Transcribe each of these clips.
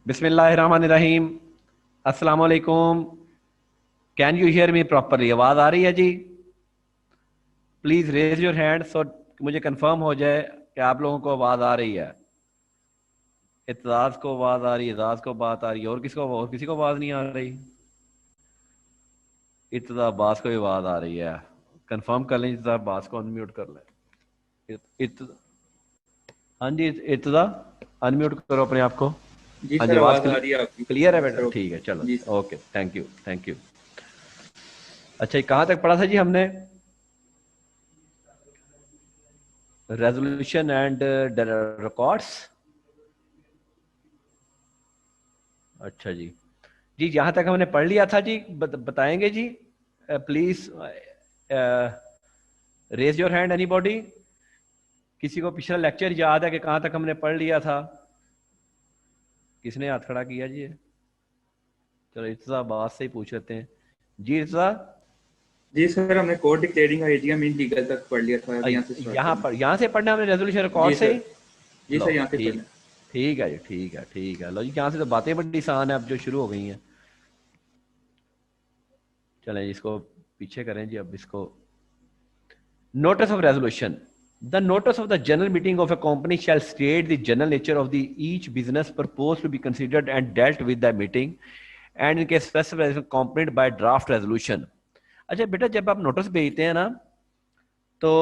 बिस्मिल्लाहिर्रहमानिर्रहीम। अस्सलाम वालेकुम। Can you hear me properly? आवाज़ आ रही है जी? Please raise your hand so मुझे कंफर्म हो जाए कि आप लोगों को आवाज़ आ रही है। इत्ताज को आवाज़ आ रही है, एजाज को बात आ रही है, और किसी को आवाज़ नहीं आ रही? इत्तजा अब्बास को भी आवाज़ आ रही है। कंफर्म कर लें, इत्तजा अब्बास को अनम्यूट कर लें। हाँ जी, इत्तजा अनम्यूट करो अपने आप को। जी हाँ जी, सर, आवाज़ आवाज़ आ रही है आपकी। क्लियर है बेटा? सर ठीक है, चलो जी sir. Okay, thank you thank you. अच्छा, कहाँ तक पढ़ा था जी हमने? Resolution and records. अच्छा जी, जी जहाँ तक हमने पढ़ लिया था जी बताएंगे जी? Please raise your hand anybody. किसी को पिछला लेक्चर याद है कि कहाँ तक हमने पढ़ लिया था? किसने हाथ खड़ा किया जी? चलो इर्तजा बात से ही पूछ लेते हैं जी। इर्तजा, जी सर, हमने court declaring idea mean legal तक पढ़ लिया था, अब यहाँ से स्टार्ट करना। यहाँ से पढ़ना हमने रेजोल्यूशन रिकॉर्ड जी से सर। ही। जी लो सर, यहाँ से पढ़ना। ठीक, ठीक है जी, ठीक है ठीक है। लो जी, यहाँ से तो बातें बड़ी आसान है अब जो शुरू हो गई हैं। चलें इसको पीछे करें जी अब इसको। Notice of resolution. The notice of the general meeting of a company shall state the general nature of the each business proposed to be considered and dealt with the meeting, and in case specified accompanied by draft resolution. अच्छा बेटा, जब आप notice भेजते हैं ना, तो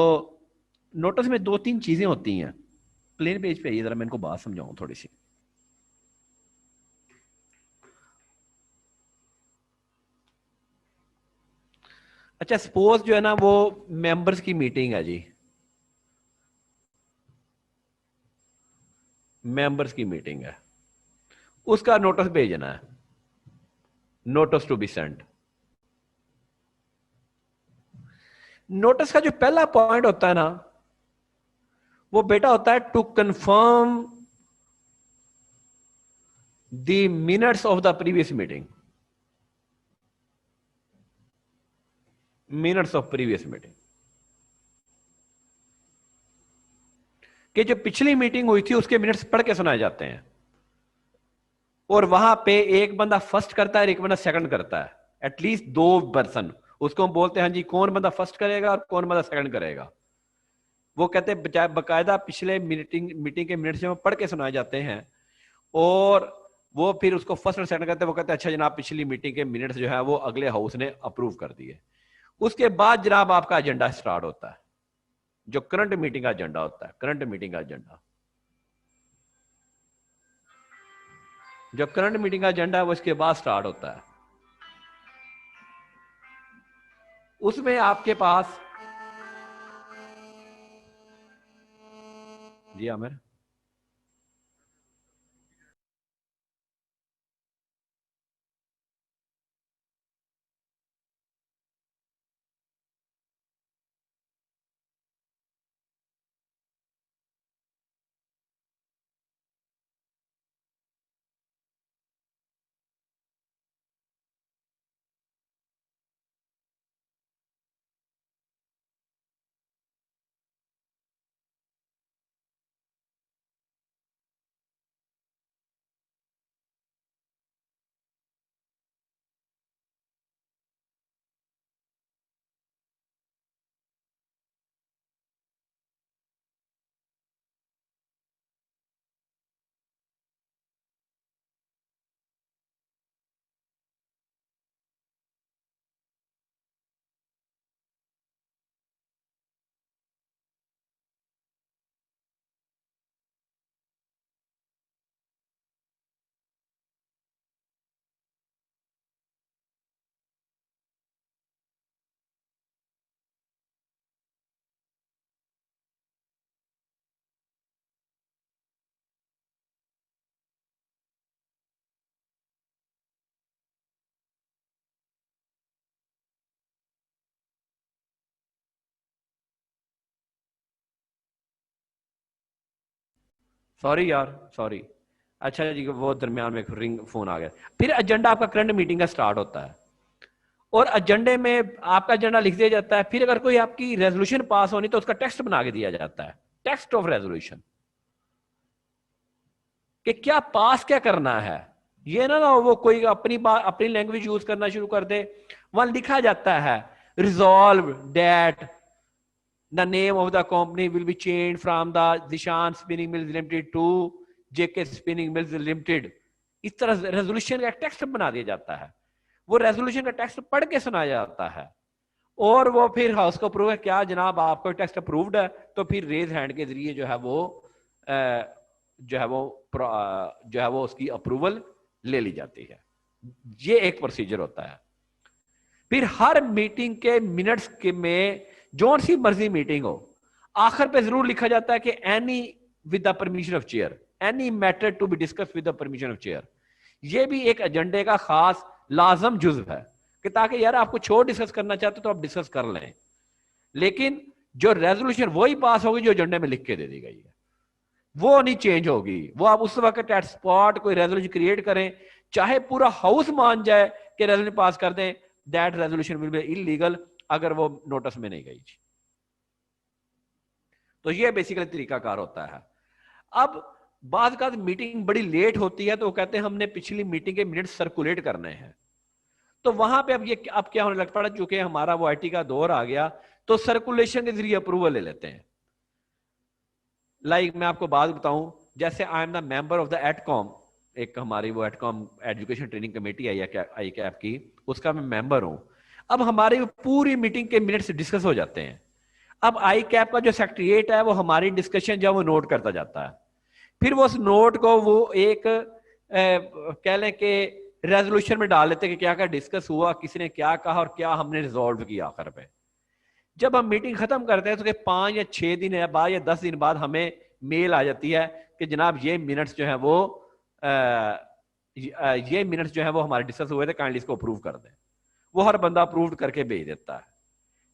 notice में दो तीन चीजें होती हैं। प्लेन पेज पे आइए जरा, मैं इनको बात समझाऊं थोड़ी सी। अच्छा, सपोज जो है ना वो मेंबर्स की मीटिंग है जी, मेंबर्स की मीटिंग है, उसका नोटिस भेजना है। Notice to be sent. Notice का जो पहला पॉइंट होता है ना, वो बेटा होता है to confirm the minutes of the previous meeting. Minutes of previous meeting, कि जो पिछली मीटिंग हुई थी उसके मिनट्स पढ़ के सुनाए जाते हैं। और वहां पे एक बंदा फर्स्ट करता है, एक बंदा सेकंड करता है, एटलीस्ट दो पर्सन। उसको हम बोलते हैं जी, कौन बंदा फर्स्ट करेगा और कौन बंदा सेकंड करेगा। वो कहते हैं बकायदा पिछले मीटिंग मीटिंग के मिनट्स जो पढ़ के सुनाए जाते हैं, और वो फिर उसको फर्स्ट और सेकंड करते हैं। वो कहते हैं अच्छा जनाब, पिछली मीटिंग के मिनट्स जो है वो अगले हाउस ने अप्रूव कर दिए। उसके बाद जनाब आपका एजेंडा स्टार्ट होता है, जो करंट मीटिंग का एजेंडा होता है। करंट मीटिंग का एजेंडा, जो करंट मीटिंग का एजेंडा है वो इसके बाद स्टार्ट होता है। उसमें आपके पास जी आमिर, सॉरी यार, सॉरी। अच्छा जी, वो दरमियान में रिंग फोन आ गया। फिर एजेंडा आपका करंट मीटिंग का स्टार्ट होता है, और एजेंडे में आपका एजेंडा लिख दिया जाता है। फिर अगर कोई आपकी रेजोल्यूशन पास होनी तो उसका टेक्स्ट बना के दिया जाता है, टेक्स्ट ऑफ रेजोल्यूशन, कि क्या पास क्या करना है। ये ना वो कोई अपनी बात अपनी लैंग्वेज यूज करना शुरू कर दे। वहां लिखा जाता है resolve that the name of the company will be changed from the Zishan Spinning Mills Limited to JK Spinning Mills Limited। इस तरह रेजोल्यूशन का टेक्स्ट बना दिया जाता है, वो रेजोल्यूशन का टेक्स्ट पढ़ के सुनाया जाता है, और वो फिर हाउस को अप्रूव है, क्या जनाब आपका टेक्स्ट अप्रूव्ड है, तो फिर रेज हैंड के जरिए जो है वो उसकी अप्रूवल ले ली जाती है। ये एक प्रोसीजर होता है। फिर हर मीटिंग के मिनट्स के में जो सी मर्जी मीटिंग हो, आखिर पे जरूर लिखा जाता है कि any with the permission of chair, any matter to be discuss with the permission of chair. ये भी एक एजेंडे का खास लाजम जुज्व है कि ताकि यार आप कुछ और डिस्कस करना चाहते तो आप डिस्कस कर लें, लेकिन जो रेजोल्यूशन वही पास होगी जो एजेंडे में लिख के दे दी गई है, वो नहीं चेंज होगी। वो आप उस वक्त एट स्पॉट कोई रेजोल्यूशन क्रिएट करें, चाहे पूरा हाउस मान जाए कि रेजोल्यूशन पास कर दें, that resolution will be illegal अगर वो नोटिस में नहीं गई। तो ये बेसिकली तरीकाकार होता है। अब बाद का मीटिंग बड़ी लेट होती है तो वो कहते हैं हमने पिछली मीटिंग के मिनट सर्कुलेट करने हैं, तो वहां पे अब क्या होने लग पड़ा, चूंकि हमारा वो आईटी का दौर आ गया तो सर्कुलेशन के जरिए अप्रूवल ले लेते हैं। मैं आपको बात बताऊं, जैसे I am the member of the ETCOM, एक हमारी वो ETCOM education training committee ICAP की, उसका मैं मेंबर हूं। अब हमारी पूरी मीटिंग के मिनट्स डिस्कस हो जाते हैं। अब आई कैप का जो सेक्रेटरीट है वो हमारी डिस्कशन जो वो नोट करता जाता है, फिर वो उस नोट को वो एक कह लें कि रेजोल्यूशन में डाल लेते हैं कि क्या क्या डिस्कस हुआ, किसने क्या कहा और क्या हमने रिजॉल्व किया। आखिर पे जब हम मीटिंग खत्म करते हैं तो 5 या 6 दिन या बाद या 10 दिन बाद हमें मेल आ जाती है कि जनाब ये मिनट्स जो है वो हमारे डिस्कस हुए थे, काइंडली इसको अप्रूव कर दें। वो हर बंदा अप्रूव करके भेज देता है।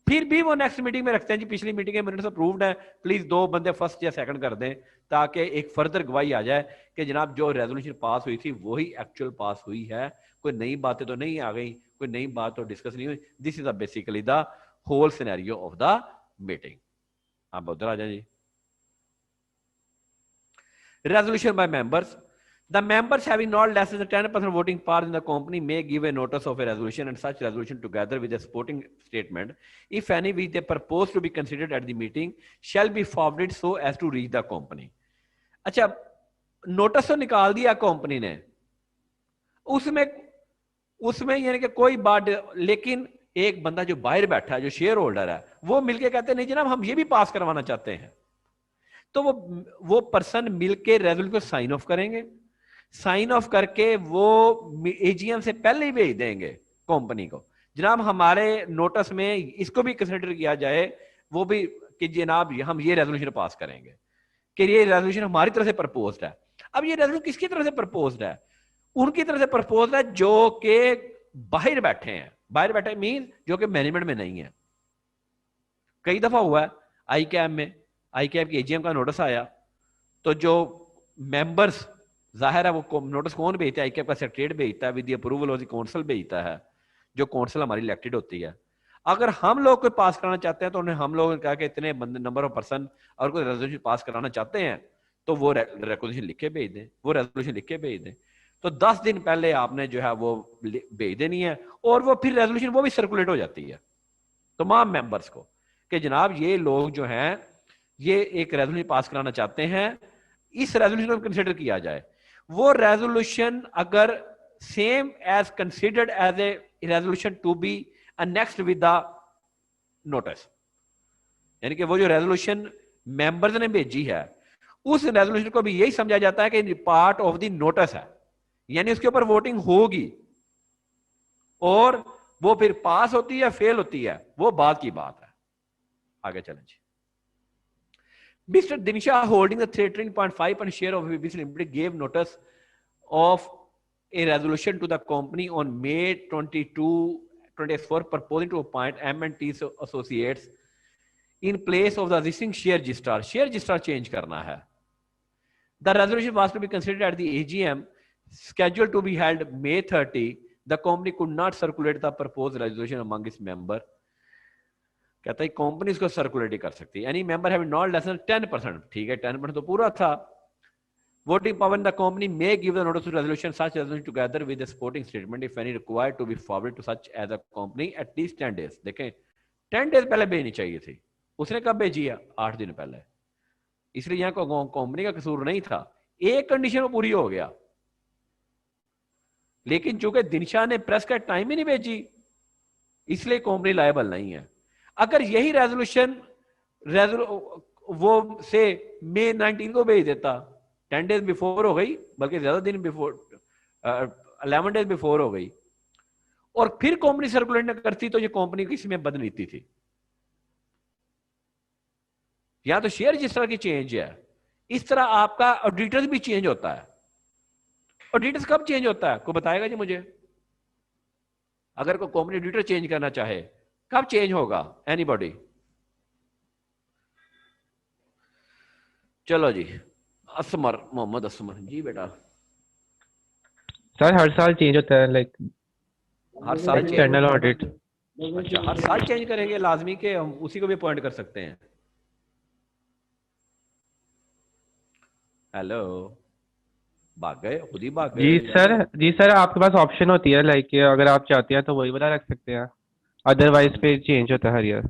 फिर भी वो नेक्स्ट मीटिंग में रखते हैं जी पिछली मीटिंग के मिनट्स अप्रूव्ड है, प्लीज 2 बंदे फर्स्ट या सेकंड कर दें, ताकि एक फर्दर गवाही आ जाए कि जनाब जो रेजोल्यूशन पास हुई थी वही एक्चुअल पास हुई है, कोई नई बातें तो नहीं आ गई, कोई नई बात तो डिस्कस नहीं हुई। This is basically the whole scenario of the meeting. आप उधर आ जाए जी। Resolution by members, the members having not less than 10% voting power in the company may give a notice of a resolution, and such resolution together with a supporting statement, if any, which they propose to be considered at the meeting, shall be forwarded so as to reach the company। अच्छा, notice तो निकाल दिया company ने, उसमें यानी कि कोई बात, लेकिन एक बंदा जो बाहर बैठा है, जो शेयर होल्डर है, वो मिलके कहते हैं नहीं जनाब हम ये भी पास करवाना चाहते हैं, तो वो पर्सन मिलके रेजोल्यूशन को साइन ऑफ करेंगे, साइन ऑफ करके वो एजीएम से पहले ही भेज देंगे कंपनी को, जनाब हमारे नोटिस में इसको भी कंसिडर किया जाए, वो भी कि जनाब हम ये रेजोल्यूशन पास करेंगे कि ये रेजोल्यूशन हमारी तरफ से प्रपोज्ड है। अब ये रेजोल्यूशन किसकी तरफ से प्रपोज्ड है? उनकी तरफ से प्रपोज्ड है जो कि बाहर बैठे हैं। बाहर बैठे मीन जो कि मैनेजमेंट में नहीं है। कई दफा हुआ है आई कैप में, आई कैप की एजीएम का नोटिस आया तो जो मेंबर्स, जाहिर है वो नोटिस कौन भेजता है? आई कैप का सेक्रेटरीट भेजता है, with the approval of the council भेजता है, जो काउंसिल हमारी इलेक्टेड होती है। अगर हम लोग कोई पास कराना चाहते हैं तो उन्हें हम लोग ने कहा कि इतने नंबर ऑफ पर्सन और कोई रेजोल्यूशन पास कराना चाहते हैं तो वो रेजोल्यूशन लिख के भेज दें, वो रेजोल्यूशन लिख के भेज दें। तो 10 दिन पहले आपने जो है वो भेज देनी है, और वो फिर रेजोल्यूशन वो भी सर्कुलेट हो जाती है तमाम मेंबर्स को कि जनाब ये लोग जो हैं ये एक रेजोल्यूशन पास कराना चाहते हैं, इस रेजोल्यूशन को कंसिडर किया जाए। वो रेजोल्यूशन अगर same as considered as a resolution to be annexed with the notice, यानी कि वो जो रेजोल्यूशन मेंबर्स ने भेजी है उस रेजोल्यूशन को भी यही समझा जाता है कि पार्ट ऑफ द नोटिस है, यानी उसके ऊपर वोटिंग होगी, और वो फिर पास होती है फेल होती है वो बाद की बात है। आगे चलें जी। Mr. Dinsha, holding the 13.5% share of BBC Limited, gave notice of a resolution to the company on May 22, 24, proposing to appoint M&T Associates in place of the existing share registrar. Share registrar change करना है। The resolution was to be considered at the AGM scheduled to be held May 30. The company could not circulate the proposed resolution among its members. कहता है company इसको circulate कर सकती है, any member having not less than 10%। ठीक है, 10% तो पूरा था। voting power in the company may give the notice to resolution such resolution together with the supporting statement if any required to be forwarded to such as a company at least 10 days. देखें 10 days पहले भेजनी चाहिए थी, उसने कब भेजी है? 8 दिन पहले। इसलिए यहाँ को कंपनी का कसूर नहीं था, एक कंडीशन वो पूरी हो गया, लेकिन चूंकि दिनशाह ने प्रेस का टाइम ही नहीं भेजी, इसलिए कंपनी लायबल नहीं है। अगर यही रेजोल्यूशन वो से मई 19 को भेज देता, 10 डेज बिफोर हो गई, बल्कि ज्यादा दिन बिफोर, 11 डेज बिफोर हो गई, और फिर कंपनी सर्कुलेट न करती, तो ये कंपनी किसी में बदनीति थी। यहां तो शेयर जिस तरह की चेंज है, इस तरह आपका ऑडिटर्स भी चेंज होता है। ऑडिटर्स कब चेंज होता है, कोई बताएगा जी मुझे? अगर कोई कंपनी ऑडिटर चेंज करना चाहे, कब चेंज होगा? एनीबॉडी? चलो जी, असमर, मोहम्मद असमर जी। बेटा सर हर साल चेंज होता है, लाइक हर साल चेंज? External audit. अच्छा, हर साल चेंज करेंगे लाजमी के, हम उसी को भी अपॉइंट कर सकते हैं। हेलो, भाग गए, खुद ही भाग गए। जी सर आपके पास ऑप्शन होती है, लाइक अगर आप चाहते हैं तो वही वाला रख सकते हैं, अदरवाइज पे चेंज होता है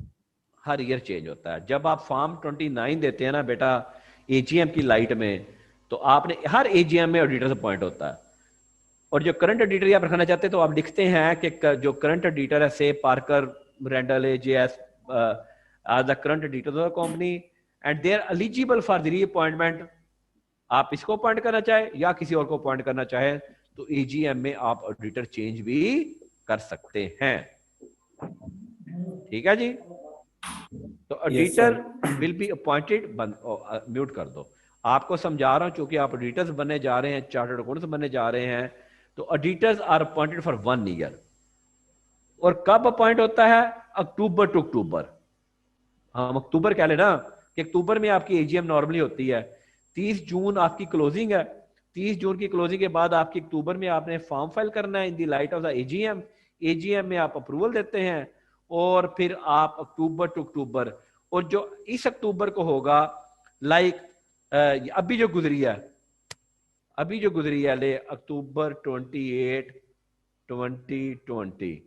हर ईयर चेंज होता है। जब आप फॉर्म 29 देते हैं ना बेटा एजीएम की लाइट में, तो आपने हर एजीएम में ऑडिटर अपॉइंट होता है, और जो करंट ऑडिटर आप रखना चाहते हैं तो आप लिखते हैं कि जो करंट ऑडिटर है, से Parker Randall AJS are the current auditor of the company and they are eligible for the reappointment. आप इसको अपॉइंट करना चाहे या किसी और को अपॉइंट करना चाहे, तो एजीएम में आप ऑडिटर चेंज भी कर सकते हैं। ठीक है जी? तो auditor will be appointed. Mute कर दो। आपको समझा रहा हूं, चूंकि आप ऑडिटर्स बनने जा रहे हैं, चार्टर्ड अकाउंटेंट्स बनने जा रहे हैं, तो auditors are appointed for 1 year. और कब अपॉइंट होता है? October to October. हम अक्टूबर कह लेना कि अक्टूबर में आपकी एजीएम नॉर्मली होती है। 30 जून आपकी क्लोजिंग है। 30 जून की क्लोजिंग के बाद आपकी अक्टूबर में आपने फॉर्म फाइल करना है in the light of the AGM. AGM में आप अप्रूवल देते हैं, और फिर आप अक्टूबर टू अक्टूबर, और जो इस अक्टूबर को होगा, लाइक अभी जो गुजरी है ले अक्टूबर 28 2020,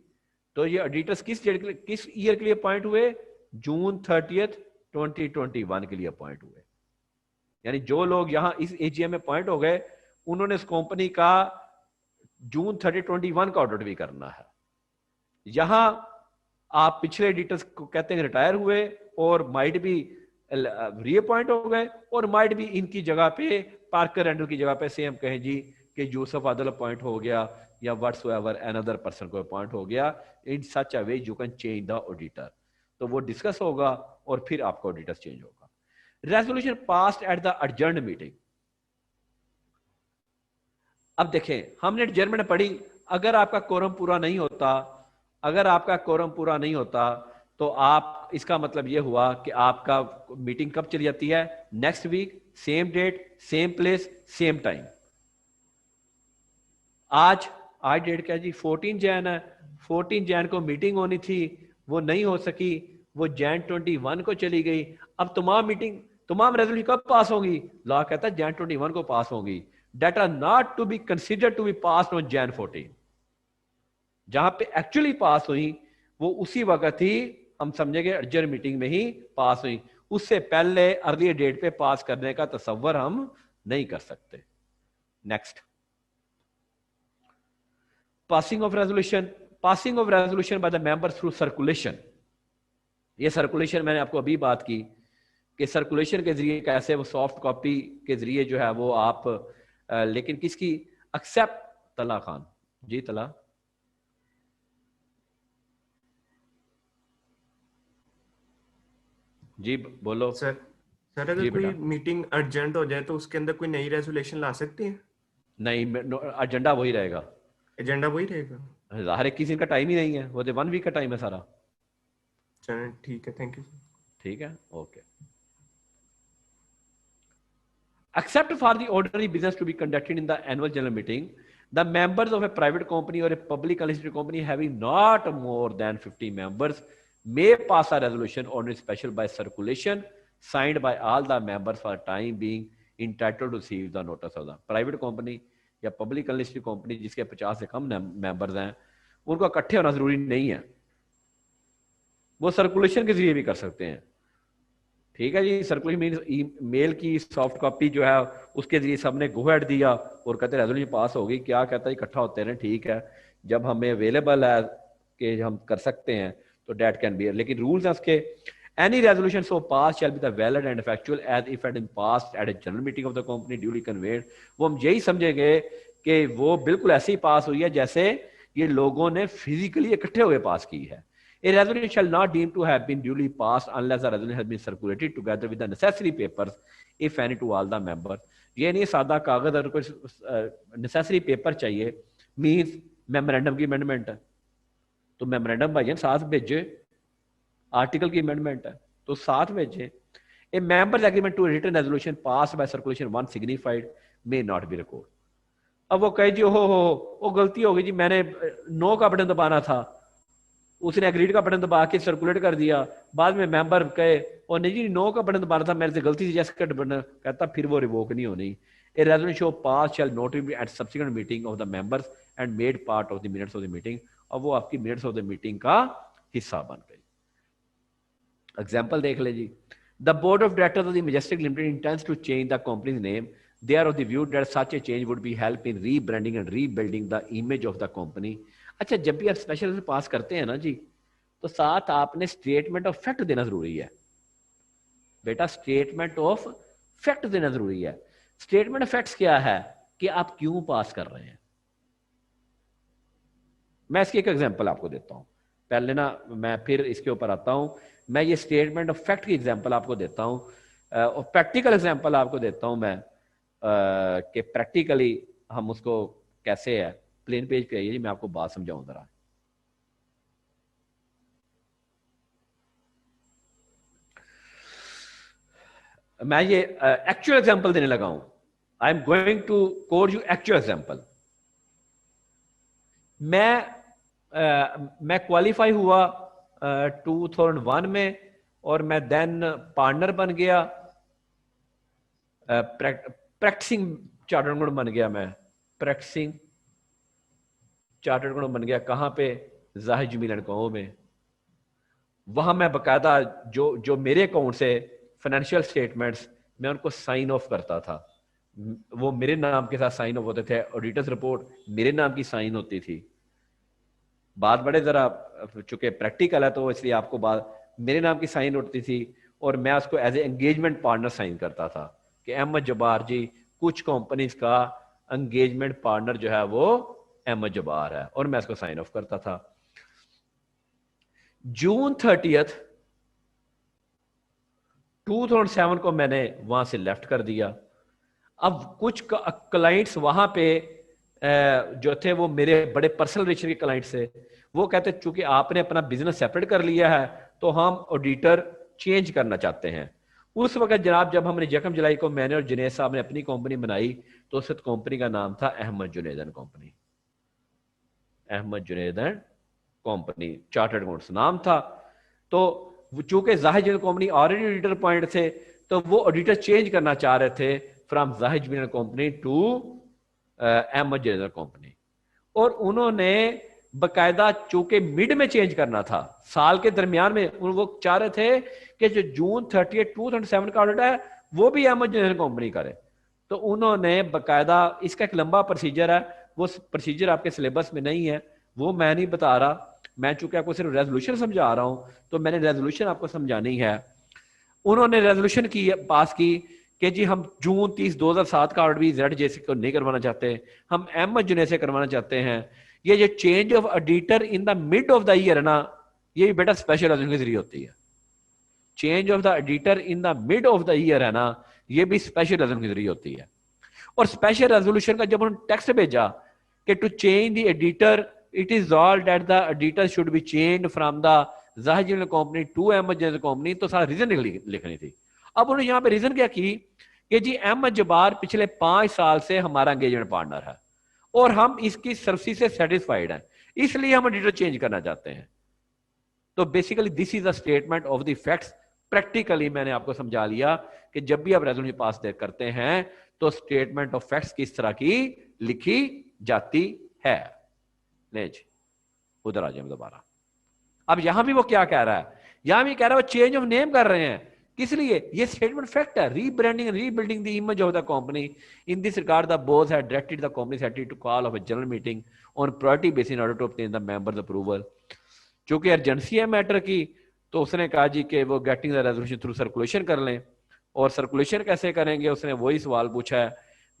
तो ये ऑडिटर्स किस ईयर के लिए अपॉइंट हुए? जून 30 2021 के लिए अपॉइंट हुए। यानी जो लोग यहां इस एजीएम में अपॉइंट हो गए, उन्होंने इस कंपनी का जून 30 21 का ऑडिट भी करना है। यहां आप पिछले ऑडिटर्स को कहते हैं रिटायर हुए, और माइट भी रीअपॉइंट हो गए, और माइट भी इनकी जगह पे पार्कर रैंडल की जगह पे सेम कहें जी कि यूसुफ आदिल अपॉइंट हो गया, या व्हाट्सएवर अनदर पर्सन को अपॉइंट हो गया। In such a way you can change the auditor. तो वो डिस्कस होगा, और फिर आपका ऑडिटर चेंज होगा। Resolution passed at the adjourned meeting. अब देखें, हमने एडजर्नमेंट पढ़ी। अगर आपका कोरम पूरा नहीं होता, तो आप, इसका मतलब यह हुआ कि आपका मीटिंग कब चली जाती है? Next week, same date, same place, same time. आज डेट क्या जी? 14 जैन है। 14 जैन को मीटिंग होनी थी, वो नहीं हो सकी, वो जैन 21 को चली गई। अब तमाम रेजोल्यूशन कब पास होंगी? लॉ कहता है जैन 21 को पास होंगी। Date are not to be considered to be pass on Jan 14। जहां पे एक्चुअली पास हुई, वो उसी वक्त ही हम समझेंगे अर्जेंट मीटिंग में ही पास हुई। उससे पहले अर्ली डेट पे पास करने का तसव्वुर हम नहीं कर सकते। Next, passing of resolution by the members through circulation. ये सर्कुलेशन मैंने आपको अभी बात की कि सर्कुलेशन के जरिए कैसे वो सॉफ्ट कॉपी के जरिए जो है वो आप लेकिन किसकी एक्सेप्ट? तला खान जी। तला जी बोलो। सर अगर कोई मीटिंग अर्जेंट हो जाए तो उसके अंदर कोई नई रेजोल्यूशन ला सकती है? नहीं, एजेंडा वही रहेगा। एजेंडा वही रहेगा? हर एक किसी का टाइम ही नहीं है, वो तो 1 वीक का टाइम है सारा। चलिए ठीक है, थैंक यू। ठीक है, okay. Except for the ordinary business to be conducted in the annual general meeting, the members of a private company or a public unlisted company having not more than 50 members may pass a resolution ordinary special by circulation signed by all the members for time being entitled to receive the notice of the private company या public unlisted company जिसके 50 से कम members हैं, उनको इकट्ठे होना जरूरी नहीं है, वो सर्कुलेशन के जरिए भी कर सकते हैं। ठीक है जी, सर्कुलेशन मीन मेल की सॉफ्ट कॉपी जो है उसके जरिए सबने गो हेड दिया और कहते रेजोल्यूशन पास हो गई, क्या कहता है इकट्ठा होते हैं, ठीक है, जब हमें अवेलेबल है कि हम कर सकते हैं तो डेट कैन बी, लेकिन रूल्स हैं उसके, any resolution so pass shall be the valid and effectual as if at in passed at a general meeting of the company duly convened. वो हम यही समझेंगे कि वो बिल्कुल ऐसे ही पास हुई है जैसे ये लोगों ने फिजिकली इकट्ठे हुए पास की है। A resolution shall not deem to have been duly passed unless the resolution has been circulated together with the necessary papers, if any, to all the members. ये नहीं सादा कागज और कुछ नेसेसरी पेपर चाहिए, मींस मेमोरेंडम की amendment है तो मेमोरेंडम भाई साथ भेजे, आर्टिकल की अमेंडमेंट है तो साथ भेजे। A members agreement to written resolution pass by circulation one signified may not be record. अब वो कहे जी हो वो गलती हो गई जी, मैंने नो का बटन दबाना था, उसने एग्रीड का बटन दबा के सर्कुलेट कर दिया, बाद में मेंबर कहे और नहीं जी नो का बटन दबाना था मेरे से गलती से जैसे बटन, कहता फिर वो रिवोक नहीं होनी। A resolution so pass shall note be at subsequent meeting of the members and made part of the minutes of the meeting, और वो आपकी मिनट्स ऑफ द मीटिंग का हिस्सा बन गई। एग्जाम्पल देख ले जी, the board of directors of the Majestic Limited intends to change the company's name, they are of the view that such a change would be help in rebranding and rebuilding the image of the company। अच्छा, जब भी आप special पास करते हैं ना जी, तो साथ आपने स्टेटमेंट ऑफ फैक्ट देना जरूरी है बेटा, स्टेटमेंट ऑफ फैक्ट देना जरूरी है। स्टेटमेंट ऑफ फैक्ट्स क्या है कि आप क्यों पास कर रहे हैं। मैं इसकी एक एग्जांपल आपको देता हूं, पहले ना मैं फिर इसके ऊपर आता हूं। मैं ये स्टेटमेंट ऑफ फैक्ट की एग्जांपल आपको देता हूं और प्रैक्टिकल एग्जांपल आपको देता हूं मैं कि प्रैक्टिकली हम उसको कैसे है। प्लेन पेज पे आइए जी, मैं आपको बात समझाऊं जरा। मैं ये एक्चुअल एग्जांपल देने लगा हूं। I am going to quote you actual example. मैं क्वालिफाई हुआ 2001 में और मैं देन पार्टनर बन गया, प्रैक्टिसिंग चार्टर्ड अकाउंटेंट बन गया, मैं प्रैक्टिसिंग चार्टर्ड अकाउंटेंट बन गया। कहाँ पे? जाहिद जमील एंड को में। वहां मैं बकायदा जो मेरे अकाउंट से फाइनेंशियल स्टेटमेंट्स मैं उनको साइन ऑफ करता था, वो मेरे नाम के साथ साइन ऑफ होते थे, ऑडिटर्स रिपोर्ट मेरे नाम की साइन होती थी। बात बड़े जरा चूंकि प्रैक्टिकल है तो इसलिए आपको बात मेरे नाम की साइन होती थी और मैं उसको as a engagement partner sign करता था कि अहमद जब्बार जी कुछ कंपनीज का एंगेजमेंट पार्टनर जो है वो अहमद जब्बार है, और मैं इसको साइन ऑफ करता था। जून 30 2007 को मैंने वहां से लेफ्ट कर दिया। अब कुछ क्लाइंट्स वहां पे जो थे वो मेरे बड़े पर्सनल रिलेशन के क्लाइंट्स थे, वो कहते चूंकि आपने अपना बिजनेस सेपरेट कर लिया है तो हम ऑडिटर चेंज करना चाहते हैं। उस वक्त जनाब जब हमने 1 जुलाई को मैंने और जुनेद साहब ने अपनी कंपनी बनाई तो उस कंपनी का नाम था Ahmed Junaid and company, Ahmed Junaid and company chartered accounts नाम था। तो चूंकि Zahid Junaid company already auditor point थे तो वो ऑडिटर चेंज करना चाह रहे थे from Zahid Junaid company to Ahmed Junaid company, और उन्होंने बकायदा चूंकि मिड में चेंज करना था, साल के दरमियान में, वो चाह रहे थे कि जो जून 30 2007 का ऑडिट है वो भी अहमद जुनेद कंपनी करे। तो उन्होंने बकायदा, इसका एक लंबा प्रोसीजर है, वो प्रोसीजर आपके सिलेबस में नहीं है, वो मैं नहीं बता रहा, मैं चूंकि आपको सिर्फ रेजोल्यूशन समझा रहा हूं तो मैंने रेजोल्यूशन आपको समझानी है। उन्होंने रेजोल्यूशन की पास की कि जी हम जून 30 2007 का ऑडिट भी जेड जैसे को नहीं करवाना चाहते, हम अहमद जुनेद से करवाना चाहते हैं। ये जो change of auditor in the mid of the year है ना, ये भी बेटा स्पेशल रेजोल्यूशन के जरिए होती है। Change of the auditor in the mid of the year है ना, ये भी स्पेशल रेजोल्यूशन के जरिए होती है। और स्पेशल रेजोल्यूशन का जब उन्होंने टेक्स्ट भेजा कि to change the editor it is all that the auditor should be change from the Zahid Junaid company to Ahmed Junaid company, तो सारा रीजन लिखनी थी। अब उन्होंने यहां पे रीजन क्या की कि जी अहमद जब्बार पिछले 5 साल से हमारा एंगेजमेंट पार्टनर है और हम इसकी सर्विस से सेटिस्फाइड हैं, इसलिए हम ऑडिटर चेंज करना चाहते हैं। तो basically this is the statement of the facts practically मैंने आपको समझा लिया कि जब भी आप रेजोल्यूशन पास करते हैं तो स्टेटमेंट ऑफ फैक्ट्स किस तरह की लिखी जाती है। ले जी उधर आ जाए दोबारा। अब यहां भी वो क्या कह रहा है, यहां भी कह रहा है वो चेंज ऑफ नेम कर रहे हैं, किस लिए? ये स्टेटमेंट फैक्ट है, rebranding rebuilding the image of the company. In this regard the board had directed the company secretary to call of a general meeting on priority basis in order to obtain the members approval. चूंकि urgency है matter की, तो उसने कहा जी कि वो getting the resolution through circulation कर लें। और सर्कुलेशन कैसे करेंगे, उसने वही सवाल पूछा है।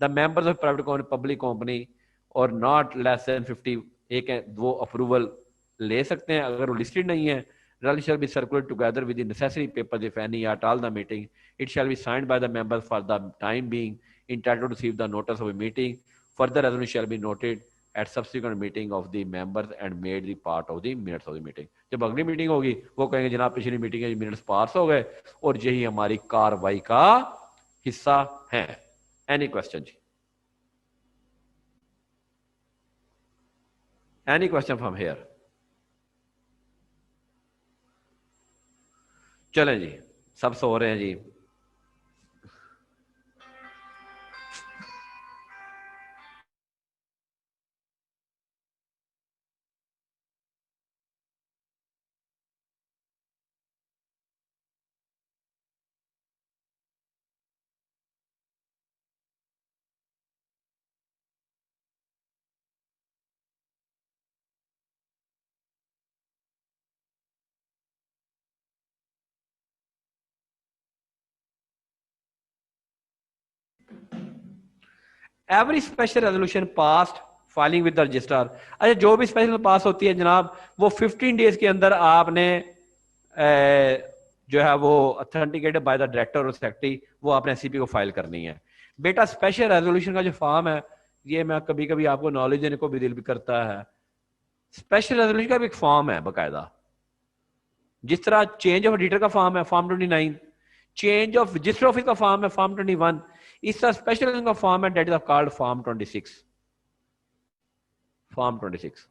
The members of private company public company और नॉट लेस देन 50 एक है, वो अप्रूवल ले सकते हैं। अगर वो लिस्टेड नहीं है, resolution shall be circulated together with the necessary papers if any at all the meeting. It shall be signed by the members for the time being entitled to receive the notice of a meeting. Further resolution shall be noted at subsequent meeting of the members and made the part of the minutes of the meeting. जब अगली meeting होगी वो कहेंगे जनाब पिछली meeting के minutes पास हो गए और यही हमारी कार्रवाई का हिस्सा है। एनी क्वेश्चन जी? Any question from here? चलें जी, सब सो रहे हैं जी। Every special resolution passed filing with the registrar. अच्छा, जो भी स्पेशल पास होती है जनाब, वो 15 डेज के अंदर आपने जो है वो अथेंटिकेटेड बाय द डायरेक्टर और सेक्रेटरी, वो आपने एससीपी को फाइल करनी है। बेटा स्पेशल रेजोल्यूशन का जो फॉर्म है, ये मैं कभी कभी आपको नॉलेज देने को भी दिल भी करता है। स्पेशल रेजोल्यूशन का भी एक फॉर्म है बाकायदा, जिस तरह चेंज ऑफ एडिटर का फॉर्म है form 29, change of register office का फॉर्म है फॉर्म 21, इस तरह स्पेशल का फॉर्म है that is called form 26। Form 26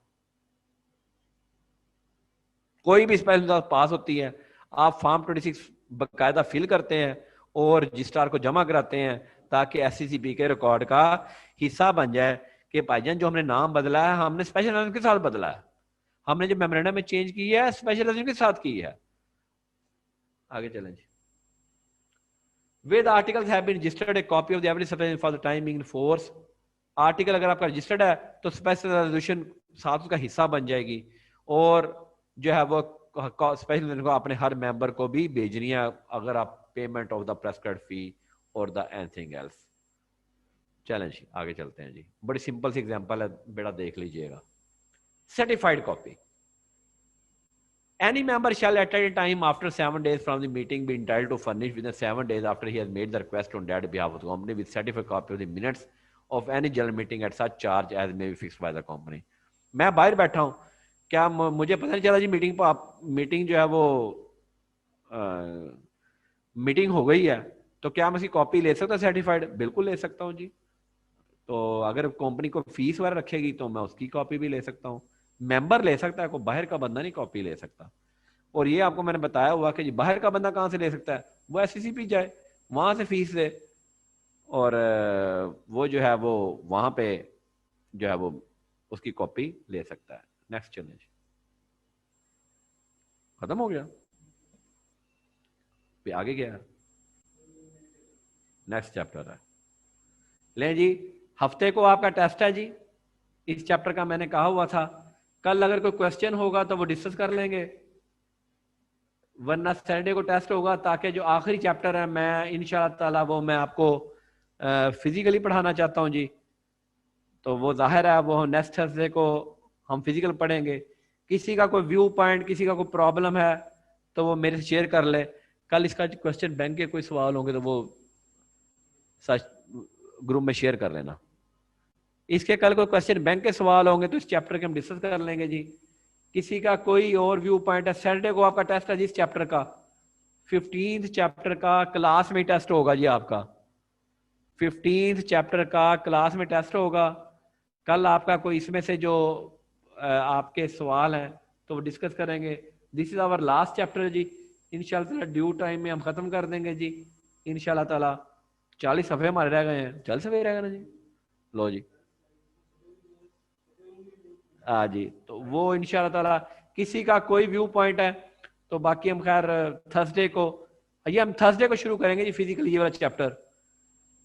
कोई भी स्पेशल पास होती है, आप फॉर्म 26 बाकायदा फिल करते हैं और रजिस्ट्रार को जमा कराते हैं ताकि एससीसीपी के रिकॉर्ड का हिस्सा बन जाए कि भाईजान जो हमने नाम बदला है हमने स्पेशल रेजोल्यूशन के साथ बदला है, हमने जो मेमोरेंडम में चेंज की है स्पेशल रेजोल्यूशन के साथ की है। आगे चलें जी। Where the articles have been registered, a copy of the every substance for the time being in force. Article अगर आपका रजिस्टर्ड है तो स्पेशल रेजोल्यूशन साथ उसका हिस्सा बन जाएगी और जो है वो स्पेशल रेजोल्यूशन को अपने हर मेंबर को भी भेजनी है अगर आप पेमेंट ऑफ द प्रेस्क्राइब्ड फी और द एनीथिंग एल्स। चैलेंज आगे चलते हैं जी। बड़ी सिंपल सी एग्जांपल है, बेटा देख लीजिएगा। Certified copy. Any member shall at any time after 7 days from the meeting be entitled to furnish within 7 days after he has made the request on that behalf of the company with certified copy of the minutes of any general meeting at such charge as may be fixed by the company. मैं बाहर बैठा हूं, क्या मुझे पता नहीं चला जी meeting पर मीटिंग जो है वो मीटिंग हो गई है, तो क्या मैं उसकी कॉपी ले सकता सर्टिफाइड? बिल्कुल ले सकता हूं जी। तो अगर कंपनी को फीस वगैरह रखेगी तो मैं उसकी कॉपी भी ले सकता हूँ। मेंबर ले सकता है, कोई बाहर का बंदा नहीं कॉपी ले सकता। और ये आपको मैंने बताया हुआ कि बाहर का बंदा कहां से ले सकता है, वो एससीसीपी जाए वहां से फीस दे और वो जो है वो वहां पे जो है वो उसकी कॉपी ले सकता है। नेक्स्ट चैलेंज खत्म हो गया, आगे गया नेक्स्ट चैप्टर है। ले जी, हफ्ते को आपका टेस्ट है जी इस चैप्टर का, मैंने कहा हुआ था कल अगर कोई क्वेश्चन होगा तो वो डिस्कस कर लेंगे, वरना सैटरडे को टेस्ट होगा ताकि जो आखिरी चैप्टर है मैं इंशाअल्लाह ताला वो मैं आपको फिजिकली पढ़ाना चाहता हूं जी। तो वो जाहिर है वो नेक्स्ट थर्सडे को हम फिजिकल पढ़ेंगे। किसी का कोई व्यू पॉइंट, किसी का कोई प्रॉब्लम है तो वो मेरे से शेयर कर ले। कल इसका क्वेश्चन बैंक के कोई सवाल होंगे तो वो सच ग्रुप में शेयर कर लेना। इसके कल कोई क्वेश्चन बैंक के सवाल होंगे तो इस चैप्टर के हम डिस्कस कर लेंगे जी। किसी का कोई और व्यू पॉइंट है, सैटरडे को आपका टेस्ट है जी इस चैप्टर का, 15th चैप्टर का क्लास में टेस्ट होगा जी आपका, 15th चैप्टर का क्लास में टेस्ट होगा। कल आपका कोई इसमें से जो आपके सवाल हैं तो वो डिस्कस करेंगे। This is our last chapter जी इंशाल्लाह ताला ड्यू टाइम में हम खत्म कर देंगे जी इंशाल्लाह ताला। 40 सफ़े हमारे रह गए हैं, 40 सफ़े रह गए ना जी। लो जी, हाँ जी, तो वो इंशाल्लाह ताला किसी का कोई व्यू पॉइंट है तो बाकी हम खैर थर्सडे को, ये हम थर्सडे को शुरू करेंगे जी फिजिकल ये वाला चैप्टर।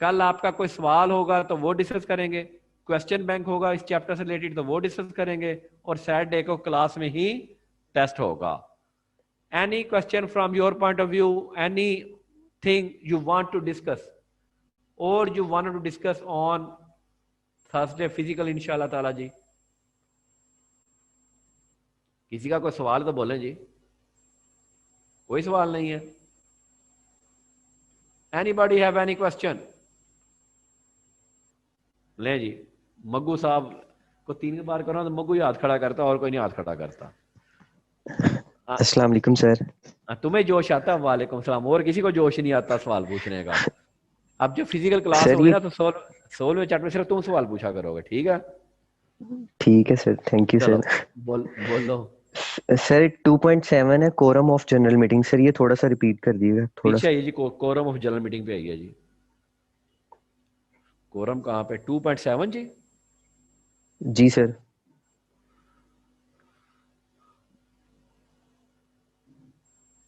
कल आपका कोई सवाल होगा तो वो डिस्कस करेंगे, क्वेश्चन बैंक होगा इस चैप्टर से रिलेटेड तो वो डिस्कस करेंगे, और सैटरडे को क्लास में ही टेस्ट होगा। Any question from your point of view, anything you want to discuss or you want to discuss on Thursday physical इंशाल्लाह ताला जी। किसी का कोई सवाल तो बोलें जी। कोई सवाल नहीं है? Anybody have any question? ले जी, मग्गू साहब को 3 बार करो तो मग्गू ही हाथ खड़ा करता और कोई नहीं हाथ खड़ा करता। अस्सलाम वालेकुम सर। तुम्हें जोश आता है? वालेकुम सलाम। और किसी को जोश नहीं आता सवाल पूछने का? अब जो फिजिकल क्लास सर होगी ना तो 16वें चैप्टर में सिर्फ तुम सवाल पूछा करोगे, ठीक है? ठीक है सर, थैंक यू चलो सर। बोलो। सर 2.7 है quorum of general meeting, sir ये थोड़ा सा रिपीट कर दिएगा थोड़ा पीछे आइए जी, कोरम ऑफ जनरल मीटिंग पे आइए जी। कोरम कहाँ पे? 2.7 जी। जी सर।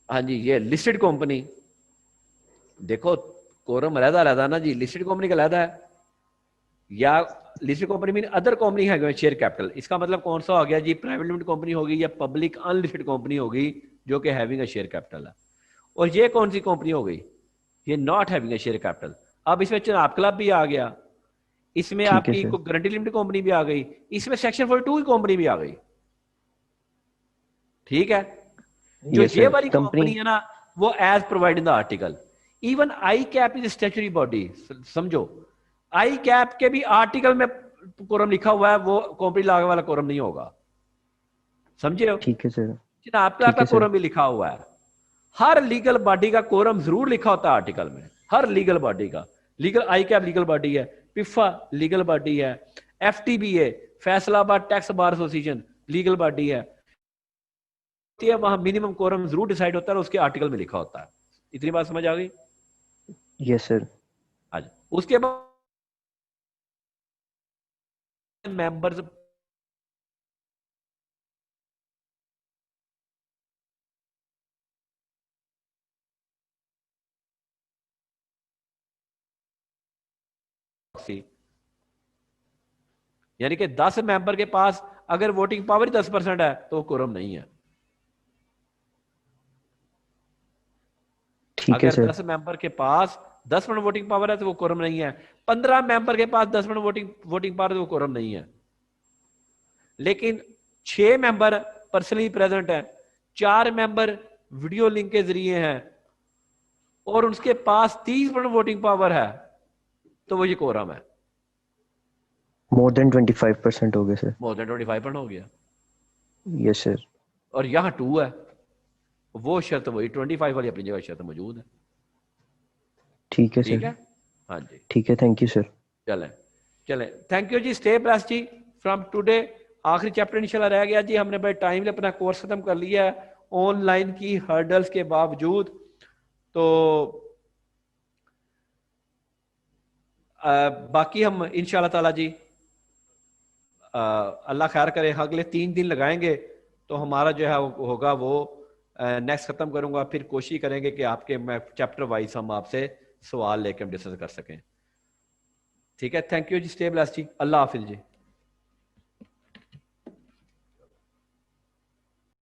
हाँ जी, ये लिस्टेड कंपनी, देखो कोरम अलहदा अलहदा ना जी, लिस्टेड कंपनी का अलहदा है, या listed company mean other company है शेयर कैपिटल। इसका मतलब कौन सा हो गया जी? प्राइवेट लिमिटेड कंपनी होगी या पब्लिक अनलिस्टेड कंपनी होगी जो कि हैविंग अ शेयर कैपिटल है। और ये कौन सी कंपनी हो गई? ये not having a share capital. अब इसमें चुनाव क्लब भी आ गया, इसमें ठीक है आपकी सर। गारंटी लिमिटेड कंपनी भी आ गई, इसमें सेक्शन 42 की कंपनी भी आ गई, ठीक है? जो यस ये सर। वाली कंपनी है ना वो as provide in the article. Even ICAP is statutory body, समझो आई कैप के भी आर्टिकल में कोरम लिखा हुआ है, वो कंपनी लॉ वाला कोरम नहीं होगा, समझे हो? ठीक है सर। आपका ठीक है सर। कोरम भी लिखा हुआ है। हर लीगल बॉडी का कोरम जरूर लिखा होता है आर्टिकल में, हर लीगल बॉडी का। लीगल आई कैप लीगल बॉडी है, पिफा लीगल बॉडी है, FTBA Faisalabad tax bar association legal body है, वहां मिनिमम कोरम जरूर डिसाइड होता है और उसके आर्टिकल में लिखा होता है। इतनी बात समझ आ गई? Yes sir. आज उसके बाद मेंबर्स यानी कि 10 मेंबर के पास अगर वोटिंग पावर 10% है तो कोरम नहीं है। ठीक है अगर सर। 10 मेंबर के पास 10% वोटिंग पावर है तो वो कोरम नहीं है। 15 मेंबर के पास 10% वोटिंग पावर है तो वो कोरम नहीं है। लेकिन 6 मेंबर पर्सनली प्रेजेंट है, 4 मेंबर वीडियो लिंक के जरिए हैं और उसके पास 30% वोटिंग पावर है तो वो ये कोरम है। मोर देन 25% हो गया सर। मोर देन 25% हो गया। Yes sir. और यहाँ 2 है, वो शर्त वही 25 वाली अपनी जगह शर्त मौजूद है। ठीक है ठीक सर। है, हाँ जी, ठीक है, थैंक यू सर। चलें चलें, थैंक यू जी। स्टे ब्लेस्ड जी फ्रॉम टुडे। आखिरी चैप्टर इंशाल्लाह रह गया जी, हमने बड़े टाइम अपना कोर्स खत्म कर लिया है ऑनलाइन की हर्डल्स के बावजूद। तो बाकी हम इंशाल्लाह ताला जी अल्लाह खैर करे अगले 3 दिन लगाएंगे तो हमारा जो है वो होगा वो नेक्स्ट खत्म करूंगा, फिर कोशिश करेंगे कि आपके मैं चैप्टर वाइज हम आपसे सवाल लेकर हम डिस्कस कर सकें। ठीक है, थैंक यू जी, स्टे ब्लेस्ड जी, अल्लाह हाफिज जी।